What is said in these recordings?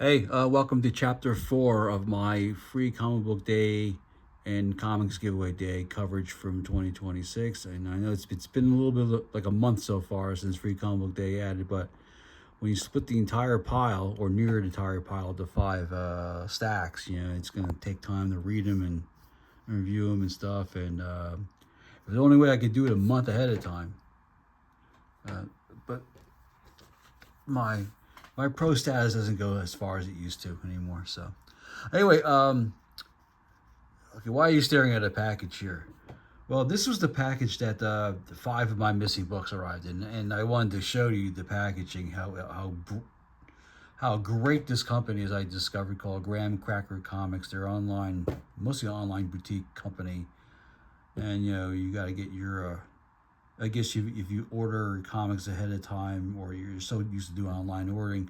Hey, welcome to Chapter 4 of my free comic book day and comics giveaway day coverage from 2026. And I know it's been a little bit like a month so far since free comic book day added, but when you split the entire pile or near the entire pile to five stacks, it's going to take time to read them and review them and stuff. And the only way I could do it a month ahead of time. But my pro status doesn't go as far as it used to anymore. So anyway, okay, why are you staring at a package here? Well, this was the package that five of my missing books arrived in, and I wanted to show you the packaging, how great this company is. I discovered called Graham Cracker Comics. They're online, mostly an online boutique company, and you got to get your I guess if you order comics ahead of time, or you're so used to doing online ordering,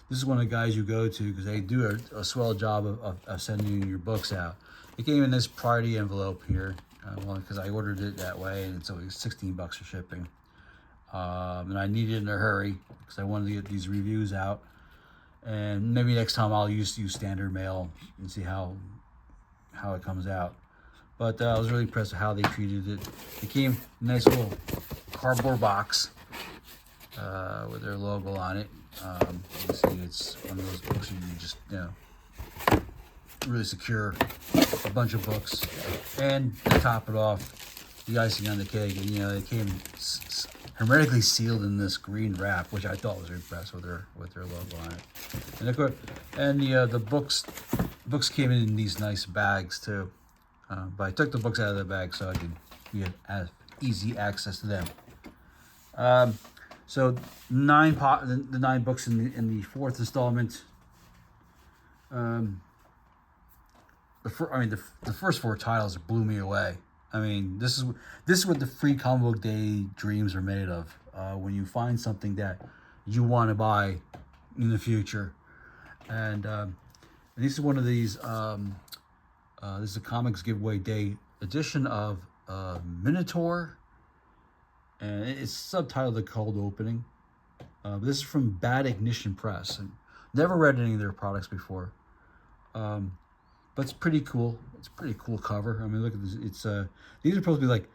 this is one of the guys you go to because they do a swell job of sending your books out. It came in this priority envelope here, because I ordered it that way, and it's only $16 for shipping. And I needed it in a hurry because I wanted to get these reviews out. And maybe next time I'll use standard mail and see how it comes out. But I was really impressed with how they treated it. It came in a nice little cardboard box with their logo on it. You can see it's one of those books you just, really secure a bunch of books. And to top it off, the icing on the cake, they came hermetically sealed in this green wrap, which I thought was impressive with their logo on it. And of course, the books came in these nice bags too. But I took the books out of the bag so I could have easy access to them. So the 9 books in the fourth installment. The first 4 titles blew me away. I mean, this is what the free comic book day dreams are made of. When you find something that you want to buy in the future, and this is one of these. This is a comics giveaway day edition of Minotaur, and it's subtitled "The Cold Opening." This is from Bad Ignition Press, and never read any of their products before, but it's pretty cool. It's a pretty cool cover. I mean, look at this. It's these are supposed to be like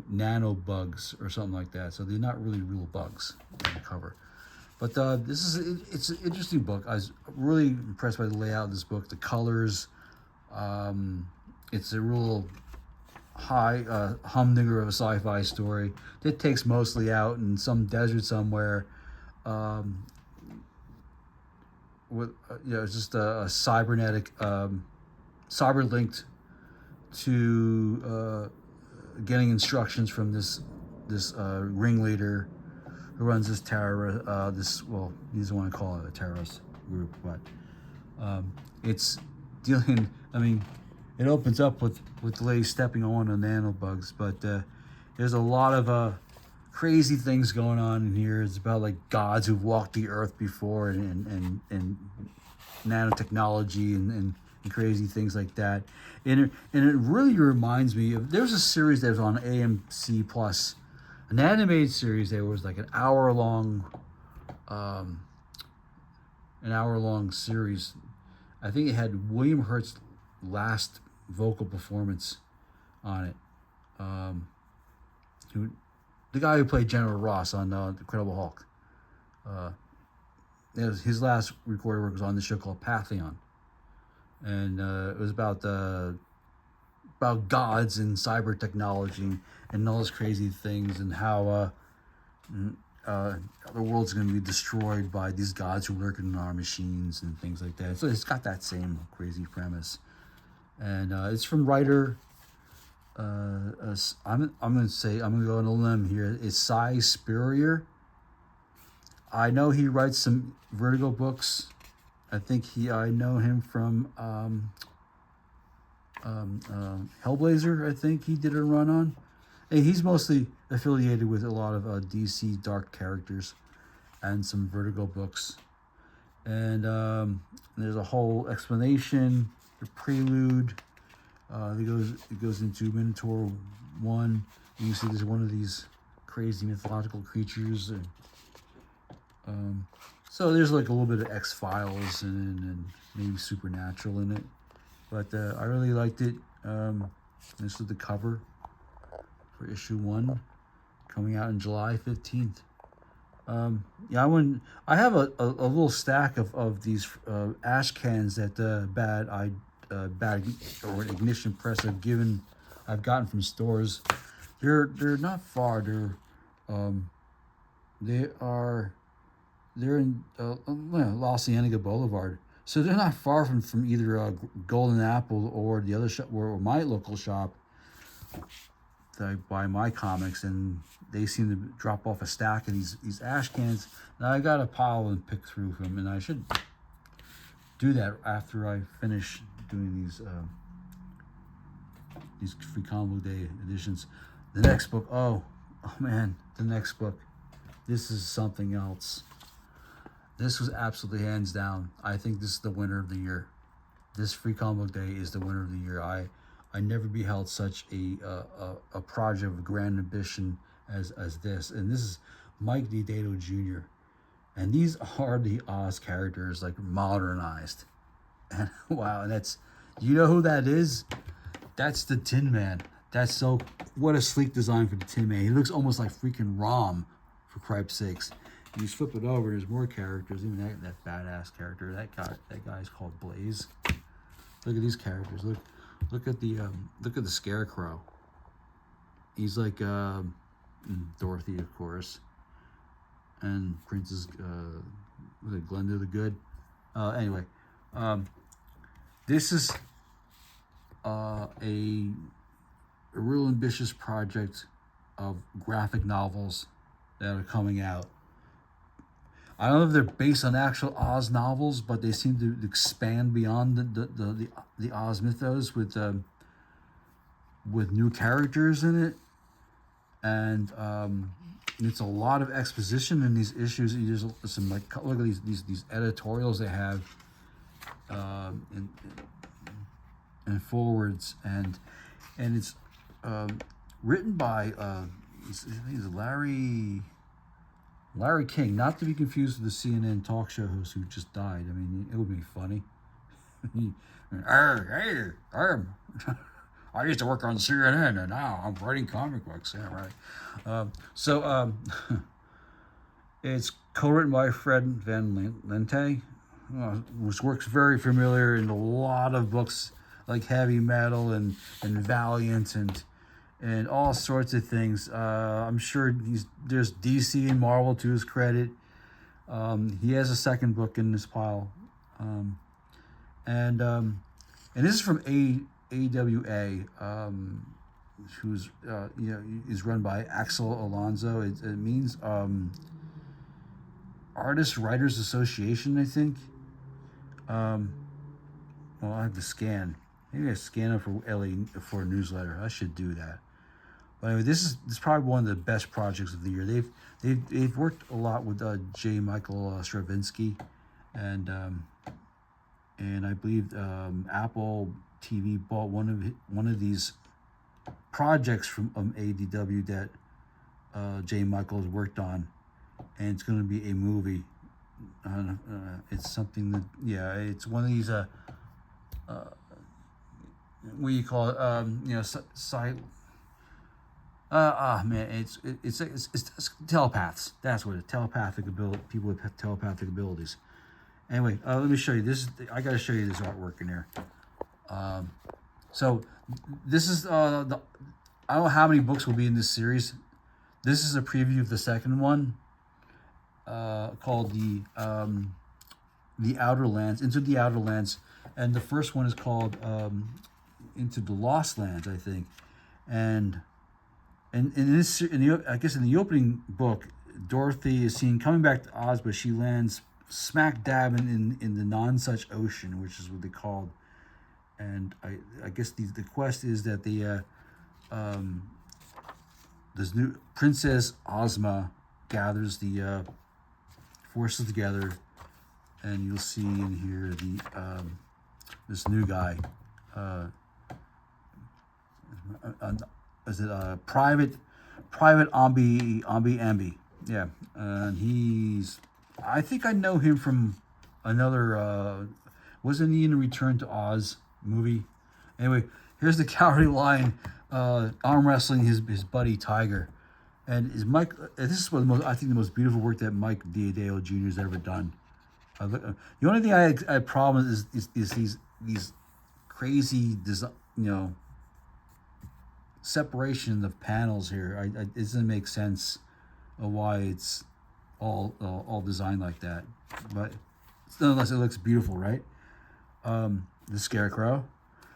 nano bugs or something like that, so they're not really real bugs on the cover. But it's an interesting book. I was really impressed by the layout of this book, the colors. It's a real high humdinger of a sci-fi story. It takes mostly out in some desert somewhere, with it's just a cybernetic, cyber linked to getting instructions from this ringleader who runs this terror. He doesn't want to call it a terrorist group, but it's dealing. I mean, it opens up with the lady stepping on the nanobugs, but there's a lot of crazy things going on in here. It's about like gods who've walked the earth before, and nanotechnology and crazy things like that. And it really reminds me of, there's a series that was on AMC Plus, an animated series that was like an hour long series. I think it had William Hurt's last vocal performance on it. The guy who played General Ross on The Incredible Hulk. His last recorded work was on the show called Pantheon, and it was about gods and cyber technology and all those crazy things, and how the world's going to be destroyed by these gods who lurk in our machines and things like that. So it's got that same crazy premise, and it's from writer. I'm going to go on a limb here. It's Cy Spurrier. I know he writes some Vertigo books. I know him from Hellblazer. I think he did a run on. And he's mostly affiliated with a lot of DC dark characters and some Vertigo books. And there's a whole explanation, the prelude. It goes into Minotaur 1. You see there's one of these crazy mythological creatures. So there's like a little bit of X-Files and maybe Supernatural in it. But I really liked it. This is the cover for issue 1, coming out on July 15th. Yeah, I have a little stack of these ash cans that Bad or Ignition Press I've gotten from stores. They're not far. They're in Los Cienega Boulevard, so they're not far from either Golden Apple or the other shop or my local shop that I buy my comics, and they seem to drop off a stack of these ash cans. And I got a pile and pick through them, and I should do that after I finish doing these free comic book day editions. The next book, oh man, the next book. This is something else. This was absolutely hands down. I think this is the winner of the year. This free comic book day is the winner of the year. I never beheld such a project of grand ambition as this. And this is Mike Diodato Jr. And these are the Oz characters, like modernized. And wow, and that's, you know who that is? That's the Tin Man. What a sleek design for the Tin Man. He looks almost like freaking Rom, for cripe's sakes. And you flip it over, there's more characters. Even that badass character. That guy's called Blaze. Look at these characters. Look at the Scarecrow. He's like Dorothy, of course, and Princess Glenda the Good. Anyway, this is a real ambitious project of graphic novels that are coming out. I don't know if they're based on actual Oz novels, but they seem to expand beyond the Oz mythos with new characters in it, and it's a lot of exposition in these issues. There's some, like, look at these editorials they have and forwards, and it's written by he's Larry King, not to be confused with the CNN talk show host who just died. I mean, it would be funny. I used to work on CNN, and now I'm writing comic books. Yeah, right. It's co-written by Fred Van Lente, which works very familiar in a lot of books like Heavy Metal and Valiant and all sorts of things. I'm sure there's DC and Marvel to his credit. He has a second book in this pile, and this is from AWA, who's is run by Axel Alonso. It means Artists Writers Association, I think. Well, I have to scan. Maybe I scan it for for a newsletter. I should do that. But anyway, this is probably one of the best projects of the year. They've worked a lot with J. Michael Straczynski, and I believe Apple TV bought one of these projects from ADW that J. Michael has worked on, and it's going to be a movie. It's something that, yeah, it's one of these what do you call it? Man, it's telepaths. That's what it is. Telepathic ability. People with telepathic abilities. Anyway, let me show you this. I got to show you this artwork in here. So this is I don't know how many books will be in this series. This is a preview of the second one, called the Outer Lands, Into the Outer Lands, and the first one is called Into the Lost Lands, I think, and in this, I guess in the opening book, Dorothy is seen coming back to Oz, but she lands smack dab in the non-such ocean, which is what they called. And I guess the quest is that this new Princess Ozma gathers the forces together, and you'll see in here this new guy. Is it Private Ambi? Yeah, and he's I think I know him from another. Wasn't he in the Return to Oz movie? Anyway, here's the Cowardly Lion arm wrestling his buddy Tiger, and is Mike. This is one of the most, I think, the most beautiful work that Mike Diodeo Jr. has ever done. The only thing I had problem is these crazy design, separation of panels here. It doesn't make sense of why it's all designed like that, but nonetheless it looks beautiful, right? The Scarecrow.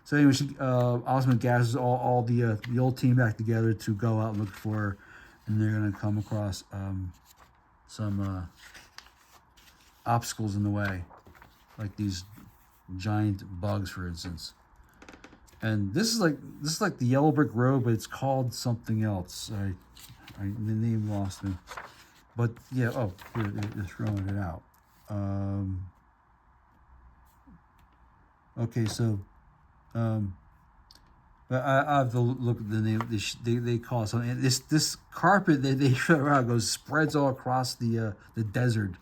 So anyway, Osmond gathers all the old team back together to go out and look for her, and they're gonna come across some obstacles in the way, like these giant bugs, for instance. And this is like the Yellow Brick Road, but it's called something else. The name lost me. But yeah, oh, here, they're throwing it out. Okay, so, but I have to look at the name. They call it something. This carpet that they show around spreads all across the desert.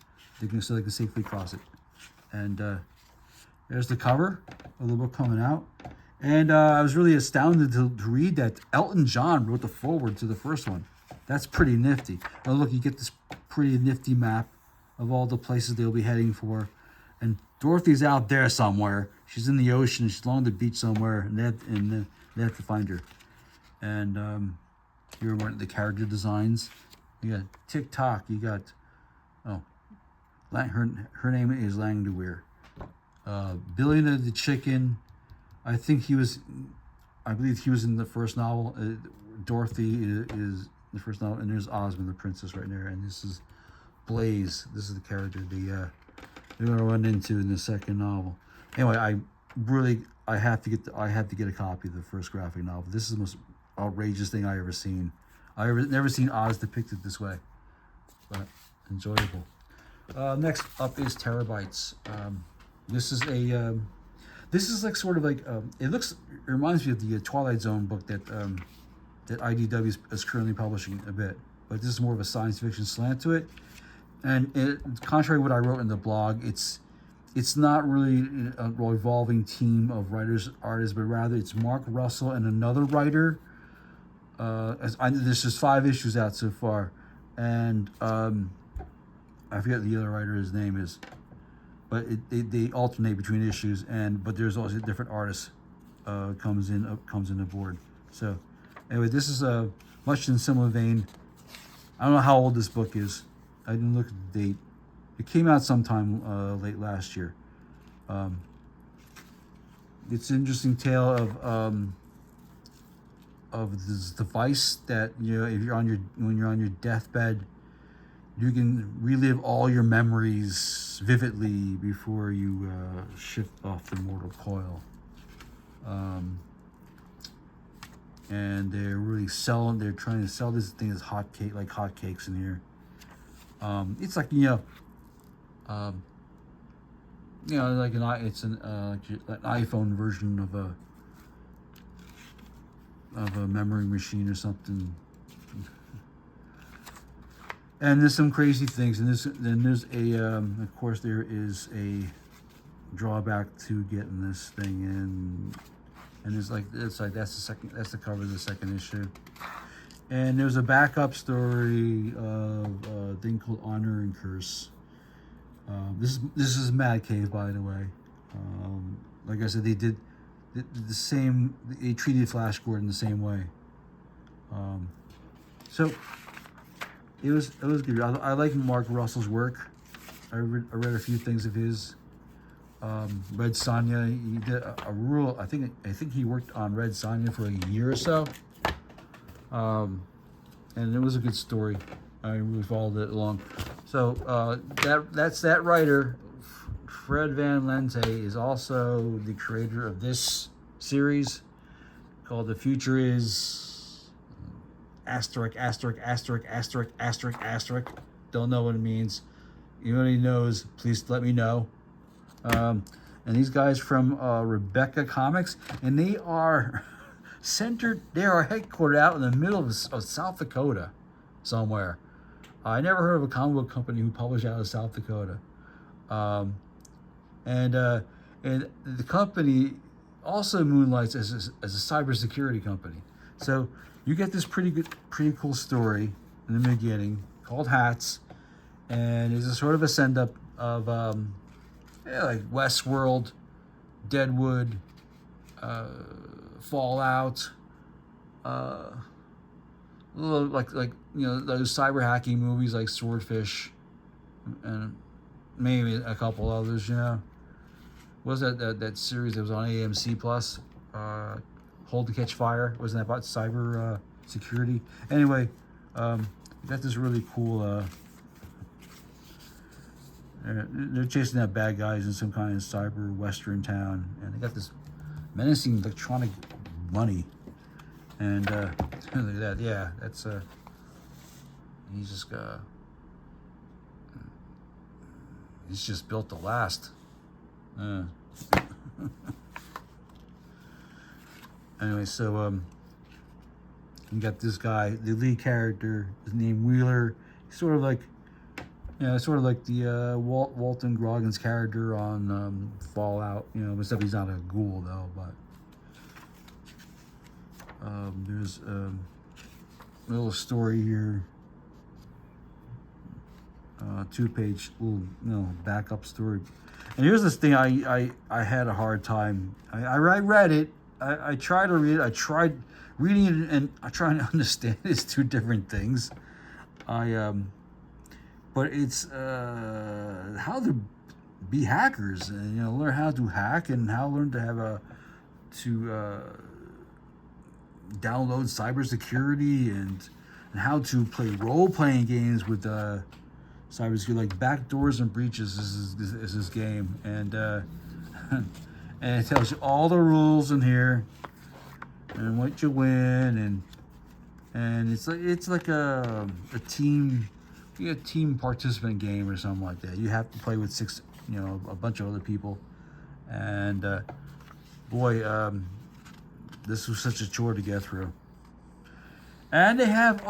So they can safely cross it. And there's the cover of the book coming out. And I was really astounded to read that Elton John wrote the foreword to the first one. That's pretty nifty. Oh, look, you get this pretty nifty map of all the places they'll be heading for. And Dorothy's out there somewhere. She's in the ocean. She's along the beach somewhere, and they have to find her. And here are one of the character designs. You got TikTok. You got her name is Langdewir. Billy the Chicken. I believe he was in the first novel. Dorothy is the first novel, and there's Osmond the Princess right there, and this is Blaze. This is the character they're gonna run into in the second novel. Anyway, I have to get a copy of the first graphic novel. This is the most outrageous thing I ever seen. Never seen Oz depicted this way, but enjoyable. Next up is Terrorbytes. This is like sort of like it reminds me of the Twilight Zone book that IDW is currently publishing a bit, but this is more of a science fiction slant to it. And contrary to what I wrote in the blog, it's not really a revolving team of writers, artists, but rather it's Mark Russell and another writer. There's just 5 issues out so far, and I forget the other writer's name is, but they alternate between issues, but there's also different artists comes in aboard. So anyway, this is much in similar vein. I don't know how old this book is. I didn't look at the date. It came out sometime late last year. It's an interesting tale of this device that if when you're on your deathbed, you can relive all your memories vividly before you shift off the mortal coil. And they're trying to sell this thing as hotcakes in here. It's like like an iPhone version of a memory machine or something. And there's some crazy things, and there's of course there is a drawback to getting this thing in, and that's the cover of the second issue. And there's a backup story of a thing called Honor and Curse. This is Mad Cave, by the way. Like I said, they did the same. They treated Flash Gordon the same way. So it was good. I like Mark Russell's work. I read a few things of his. Red Sonja, he did a real. I think he worked on Red Sonja for like a year or so. And it was a good story. I really followed it along. So that's that writer. Fred Van Lente is also the creator of this series called The Future Is asterisk. Don't know what it means. Anybody knows, please let me know. And these guys from REKCAH Comics, and they are headquartered out in the middle of South Dakota somewhere. I never heard of a comic book company who published out of South Dakota. And the company also moonlights as a cybersecurity company. So you get this pretty cool story in the beginning called Hats, and it's a sort of a send up of like Westworld, Deadwood, Fallout, little like those cyber hacking movies like Swordfish, and maybe a couple others. What was that series that was on AMC Plus? Hold and Catch Fire. Wasn't that about cyber security? Anyway, you got this really cool. They're chasing out bad guys in some kind of cyber western town, and they got this menacing electronic money. And look at that. Yeah, that's he's just built to last. Anyway, so you got this guy, the lead character is named Wheeler. He's sort of like the Walton Goggins character on Fallout, except he's not a ghoul though. But there's a little story here, 2-page little backup story. And here's this thing I had a hard time. I read it. I tried to read it. I tried reading it, and I try to understand it's two different things. But it's how to be hackers, and learn how to hack, and how to learn to have download cybersecurity, and how to play role-playing games with cybersecurity, like backdoors and breaches is this game, and and it tells you all the rules in here and what you win, and it's like a team participant game or something like that. You have to play with a bunch of other people, and boy, this was such a chore to get through. And they have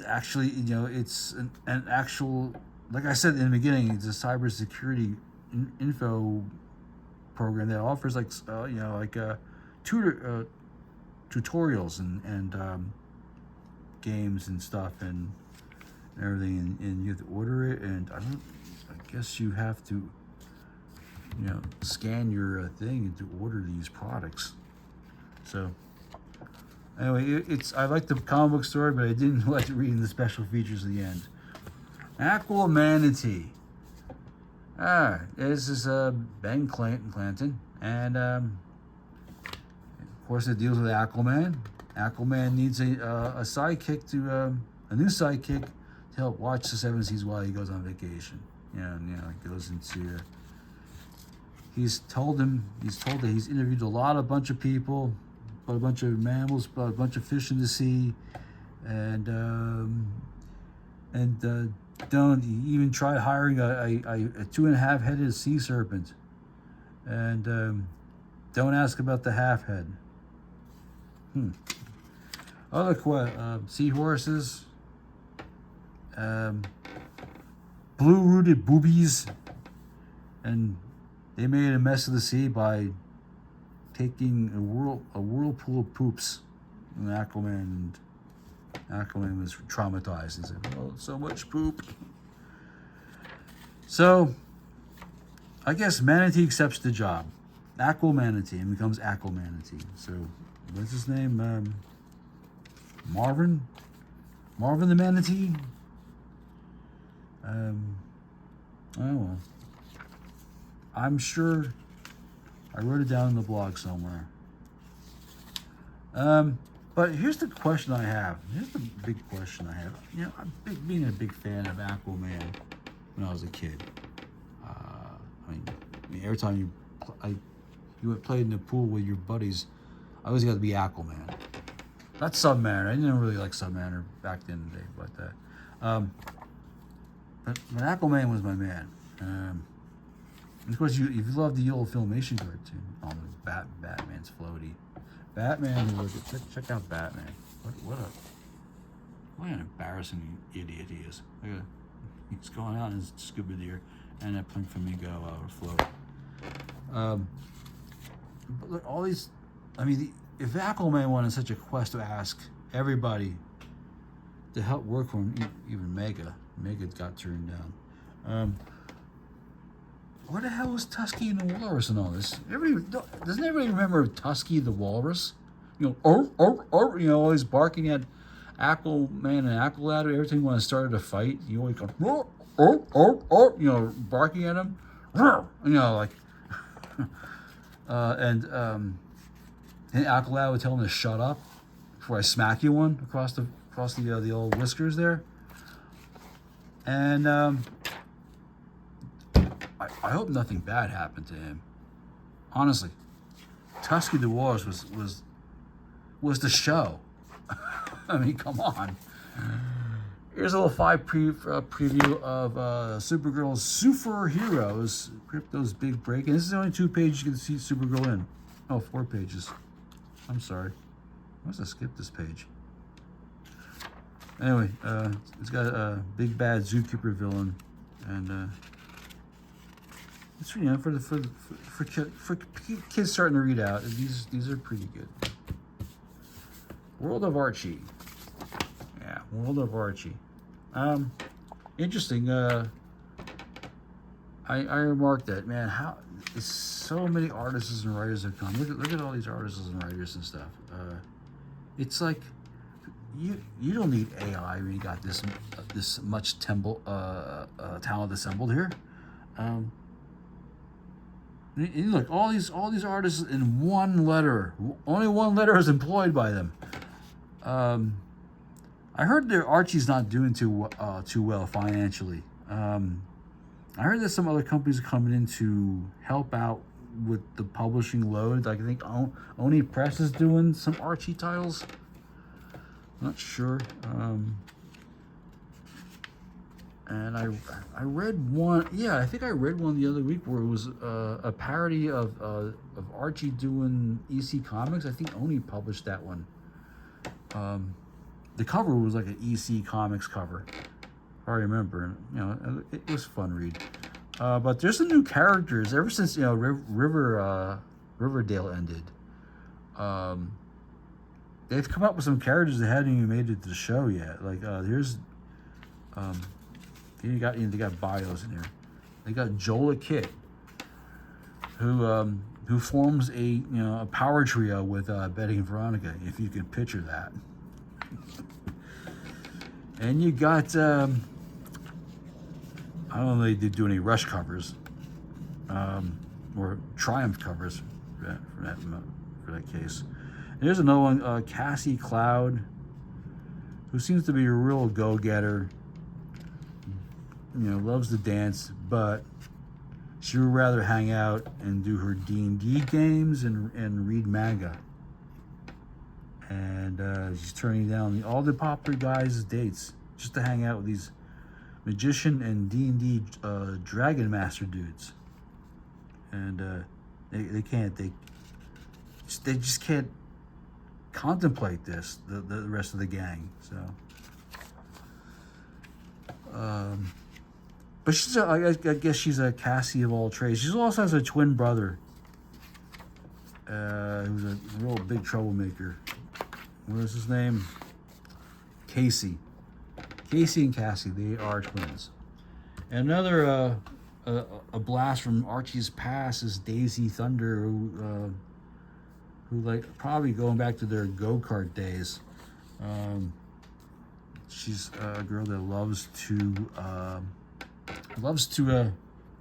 actually, it's an actual, like I said in the beginning, it's a cybersecurity info program that offers tutorials and games and stuff and everything, and you have to order it, and I guess you have to scan your thing to order these products. So anyway, I like the comic book story, but I didn't like reading the special features at the end. Aquamanatee. This is Ben Clanton, and of course it deals with Aquaman. Aquaman needs a sidekick a new sidekick to help watch the seven seas while he goes on vacation. He goes into. He's told that he's interviewed a bunch of people, a bunch of mammals, a bunch of fish in the sea, and don't even try hiring a 2.5-headed sea serpent, and don't ask about the half head. Other seahorses, blue-rooted boobies, and they made a mess of the sea by taking a whirlpool of poops. And Aquaman was traumatized. He said, "Oh, so much poop." So, I guess Manatee accepts the job. Aquamanatee, and becomes Aquamanatee. So, what's his name? Marvin the Manatee? Oh well. I'm sure I wrote it down in the blog somewhere. But here's the question I have. Here's the big question I have. Being a big fan of Aquaman when I was a kid. Every time you played in the pool with your buddies, I always got to be Aquaman. Not Submariner. I didn't really like Submariner back then in the day, but Aquaman was my man. And of course, if you love the old Filmation cartoon, Batman's floaty. Batman, check out Batman. What What an embarrassing idiot he is. Look at, he's going out in his scuba gear and that pink flamingo float. But look, all these, I mean, if Aquaman wanted such a quest to ask everybody to help work for him, even Manga got turned down. Where the hell was Tusky and the Walrus and all this? Doesn't everybody remember Tusky the Walrus? You know, you know, always barking at Aquaman and Aqualad every time when it started a fight. You always go, you know, barking at him. You know, like, and Aqualad would tell him to shut up before I smack you one across the old whiskers there. And I hope nothing bad happened to him. Honestly, Tusky the Walrus was the show. I mean, come on. Here's a little preview of Supergirl's Superheroes, Crypto's Big Break. And this is the only 2 pages you can see Supergirl in. Oh, 4 pages. I'm sorry. I must have skipped this page. Anyway, it's got a big bad zookeeper villain, and it's, you know, for kids starting to read out. These are pretty good. World of Archie. Yeah, World of Archie. Interesting. I remarked that, man, how so many artists and writers have come. Look at all these artists and writers and stuff. It's like you don't need AI when you got this much talent assembled here. And look, all these artists in one letter. Only one letter is employed by them. I heard that Archie's not doing too well financially. I heard that some other companies are coming in to help out with the publishing load. Like I think Oni Press is doing some Archie titles. Not sure. And I read one. Yeah, I think I read one the other week where it was a parody of Archie doing EC Comics. I think Oni published that one. The cover was like an EC Comics cover, if I remember. You know, it was a fun read. But there's some new characters ever since, you know, Riverdale ended. They've come up with some characters that hadn't even made it to the show yet. Like here's they got bios in here. They got Jola Kit, who forms a power trio with Betty and Veronica, if you can picture that. And you got I don't know if they do any Rush covers, or Triumph covers for that case. And here's another one, Cassie Cloud, who seems to be a real go-getter. You know, loves to dance, but she would rather hang out and do her D&D games and read manga. And she's turning down all the popular guys' dates just to hang out with these magician and D&D dragon master dudes. And they just can't contemplate this, the rest of the gang. So but she's I guess she's a Cassie of all trades. She also has a twin brother who's a real big troublemaker. What is his name? Casey and Cassie, they are twins. And another a blast from Archie's past is Daisy Thunder, who like probably going back to their go-kart days. She's a girl that loves to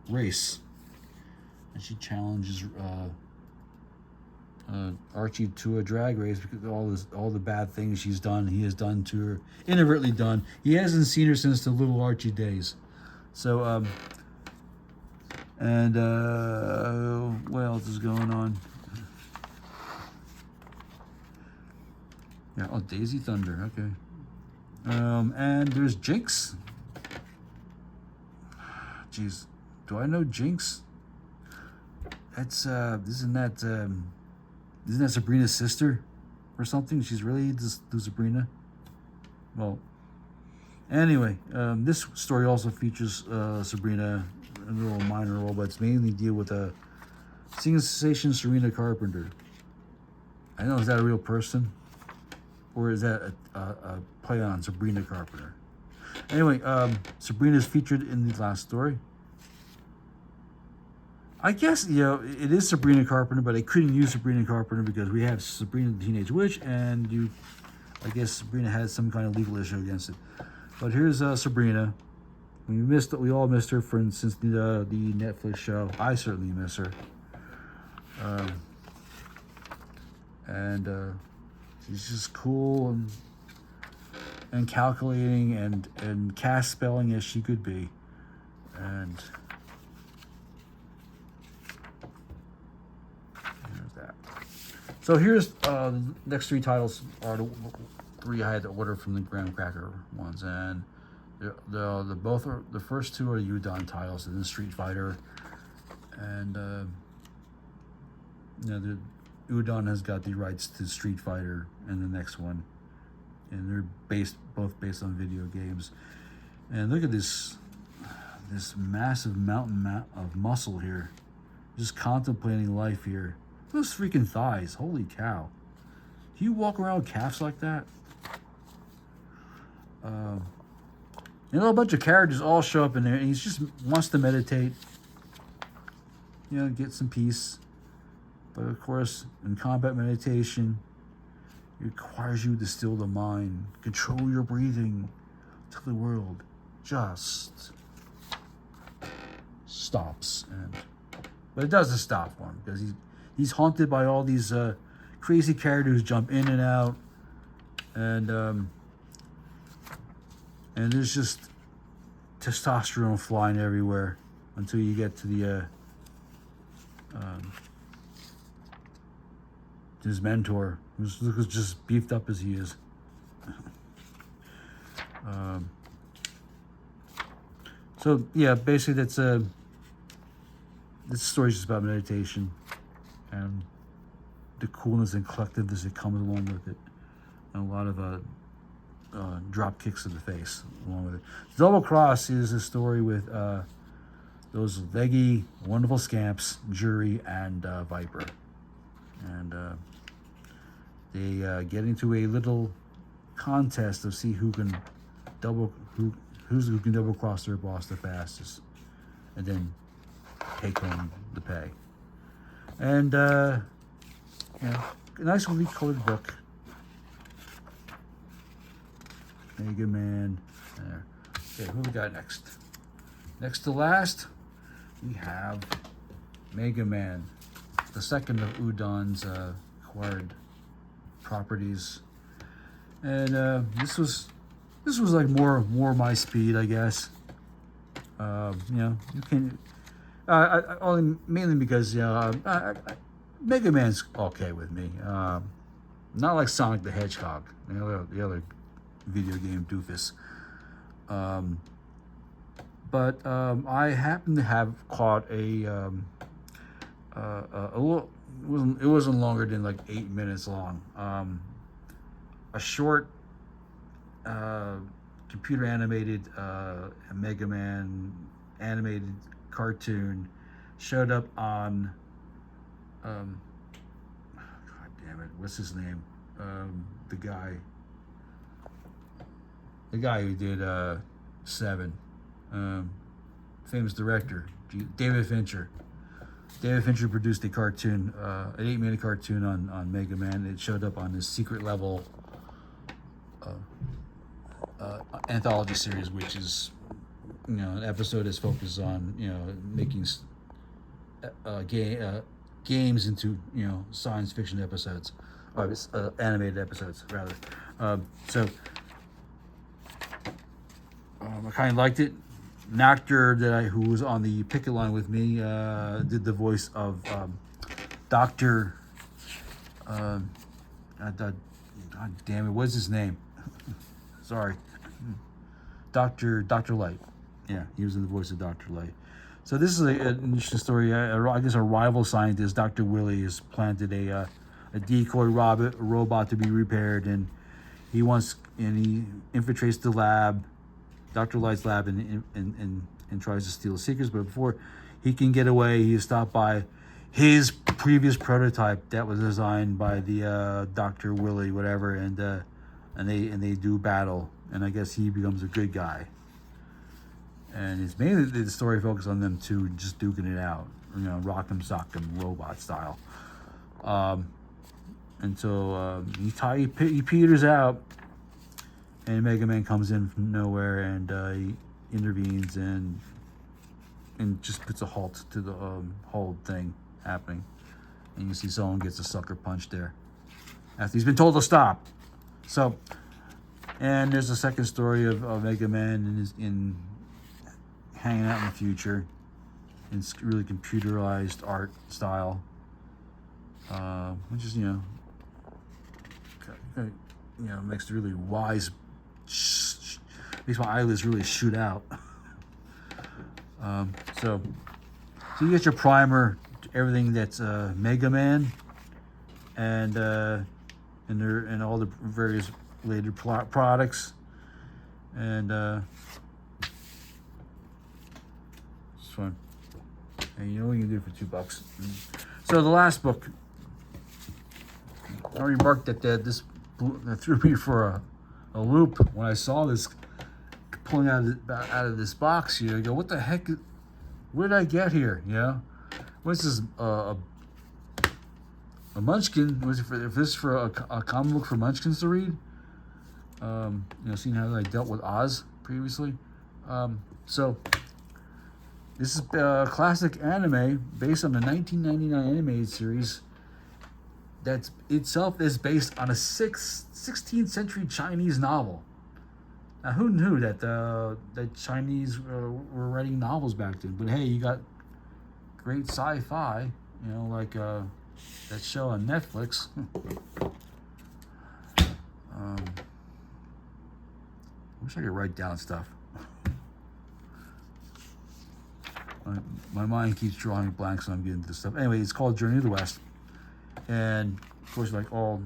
race, and she challenges Archie to a drag race because all the bad things he has done to her, inadvertently done. He hasn't seen her since the little Archie days. So and what else is going on? Yeah, Daisy Thunder, okay. And there's Jinx. Jeez, do I know Jinx? That's isn't that Sabrina's sister or something? She's related to Sabrina. Well, Anyway, this story also features Sabrina, a little minor role, but it's mainly deal with a singing sensation Serena Carpenter. I know, is that a real person? Or is that a play on Sabrina Carpenter? Anyway, Sabrina is featured in the last story. I guess, you know, it is Sabrina Carpenter, but I couldn't use Sabrina Carpenter because we have Sabrina the Teenage Witch, and I guess Sabrina has some kind of legal issue against it. But here's Sabrina. We all missed her, for instance, the Netflix show. I certainly miss her. And she's just cool and calculating and cast spelling as she could be. And there's that. So here's the next three titles are the three I had to order from the Graham Cracker ones, and the first two are the Udon titles, and then Street Fighter, and you know, the Udon has got the rights to Street Fighter and the next one, and they're both based on video games. And look at this massive mountain of muscle here, just contemplating life here. Those freaking thighs, holy cow! Do you walk around with calves like that? You know, a bunch of characters all show up in there, and he just wants to meditate, you know, get some peace. But of course, in combat meditation, it requires you to still the mind, control your breathing, till the world just stops. But it doesn't stop for him, because he's haunted by all these crazy characters who jump in and out, and there's just testosterone flying everywhere until you get to the his mentor, who's just beefed up as he is. So yeah, basically that's this story is just about meditation and the coolness and collectiveness that comes along with it, and a lot of drop kicks to the face along with it. Double Cross is a story with those leggy, wonderful scamps, Jury and Viper, and they get into a little contest to see who can double cross their boss the fastest, and then take home the pay. And yeah, a nice colored book. Mega Man. There. Okay, who we got next? Next to last, we have Mega Man, the second of Udon's acquired properties, and this was like more my speed, I guess. You know, you can only mainly because Mega Man's okay with me. Not like Sonic the Hedgehog, the other video game doofus. But I happen to have caught a little. It wasn't longer than like 8 minutes long. A short computer animated Mega Man animated cartoon showed up on God damn it, what's his name? The guy who did Seven, famous director, David Fincher. David Fincher produced a cartoon, an 8-minute cartoon on Mega Man. It showed up on his secret level anthology series, which is, you know, an episode that's focused on, you know, making games into, you know, science fiction episodes, or animated episodes rather. So I kind of liked it. An actor who was on the picket line with me did the voice of Dr. God damn it, what's his name? Sorry. Dr. Light. Yeah, he was in the voice of Dr. Light. So this is an interesting story. I guess a rival scientist, Dr. Willie, has planted a decoy robot to be repaired, and he infiltrates the lab Dr. Light's lab and tries to steal his secrets. But before he can get away, he is stopped by his previous prototype that was designed by the Dr. Willie, whatever, and they do battle. And I guess he becomes a good guy. And it's mainly the story focused on them two just duking it out, rock'em sock'em robot style. Until he peters out, and Mega Man comes in from nowhere, and he intervenes and just puts a halt to the whole thing happening. And you see someone gets a sucker punch there after he's been told to stop. So, and there's a second story of Mega Man in hanging out in the future in really computerized art style, which is makes really wise, makes my eyelids really shoot out. So you get your primer, everything that's Mega Man, and all the various related products, and it's fun. And you know what you can do for $2. So the last book, I remarked that this threw me for a loop when I saw this pulling out of this box here. I go, what the heck? Where did I get here? What's this? A Munchkin? Was it if this is for a comic book for Munchkins to read? Seeing how I dealt with Oz previously. So this is a classic anime based on the 1999 animated series that itself is based on a 16th century Chinese novel. Now, who knew that that Chinese were writing novels back then? But hey, you got great sci-fi, like that show on Netflix. I wish I could write down stuff. My mind keeps drawing blanks when I'm getting into this stuff. Anyway, it's called Journey to the West. And, of course, like all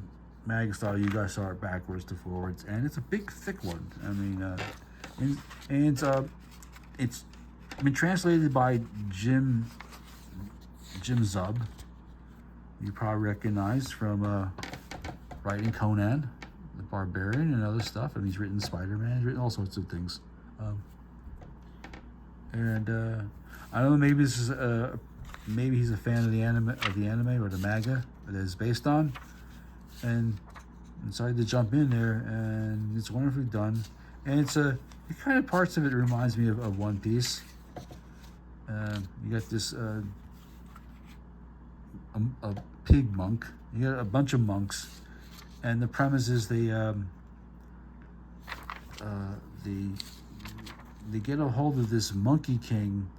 Manga style, you guys saw it backwards to forwards. And it's a big, thick one. I mean, it's been translated by Jim Zub. You probably recognize from writing Conan the Barbarian and other stuff. And he's written Spider-Man. He's written all sorts of things. I don't know. Maybe this is maybe he's a fan of the anime or the manga that it's based on, and decided to jump in there. And it's wonderfully done. And it's kind of parts of it reminds me of One Piece. You got this a pig monk. You got a bunch of monks, and the premise is they get a hold of this Monkey King,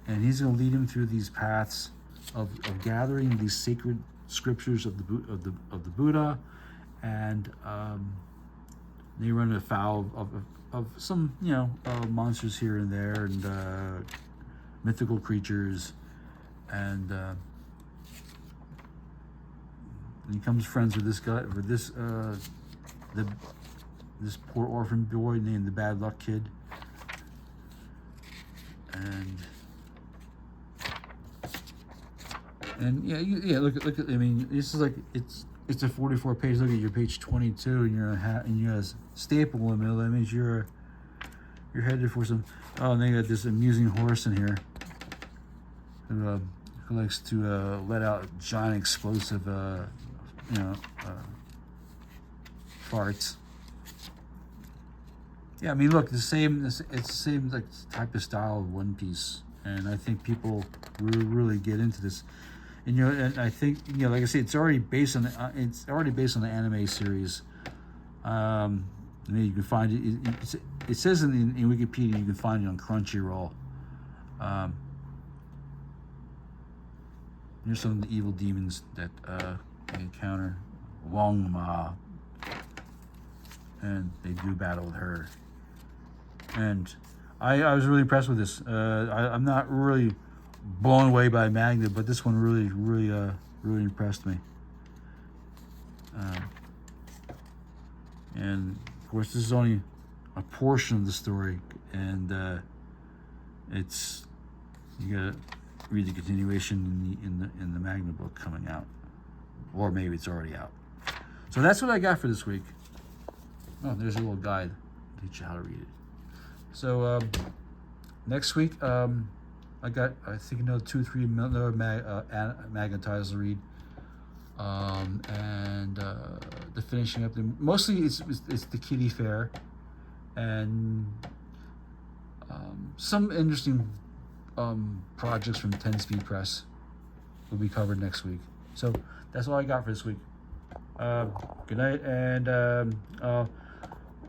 and he's going to lead him through these paths of gathering these sacred scriptures of the Buddha, and they run afoul of some monsters here and there, and mythical creatures, and he becomes friends with this guy, with this this poor orphan boy named the Bad Luck Kid. And look at. I mean, this is like it's a 44-page. Look at your page 22, and you're a staple in the middle. That means you're headed for some. Oh, and they got this amusing horse in here who likes to let out giant explosive, farts. Yeah, I mean, look, it's the same like type of style of One Piece, and I think people really get into this. And and I think like I said, it's already based on the anime series. I mean, you can find it. It says in Wikipedia you can find it on Crunchyroll. Here's some of the evil demons that they encounter. Wong Ma, and they do battle with her. And I was really impressed with this. I'm not really blown away by Manga, but this one really impressed me. And of course, this is only a portion of the story, and it's, you gotta read the continuation in the Manga book coming out, or maybe it's already out. So that's what I got for this week. Oh, there's a little guide to teach you how to read it. So next week, I got, I think, another 2 or 3 other Manga titles to read, and the finishing up. Mostly it's the Kitty Fair, and some interesting projects from 10 Speed Press will be covered next week. So that's all I got for this week. Good night, and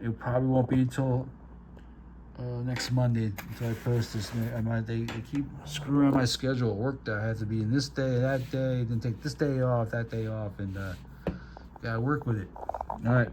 it probably won't be until next Monday until I post this. They keep screwing up my schedule. Work that I have to be in this day, that day, then take this day off, that day off, and gotta work with it. All right.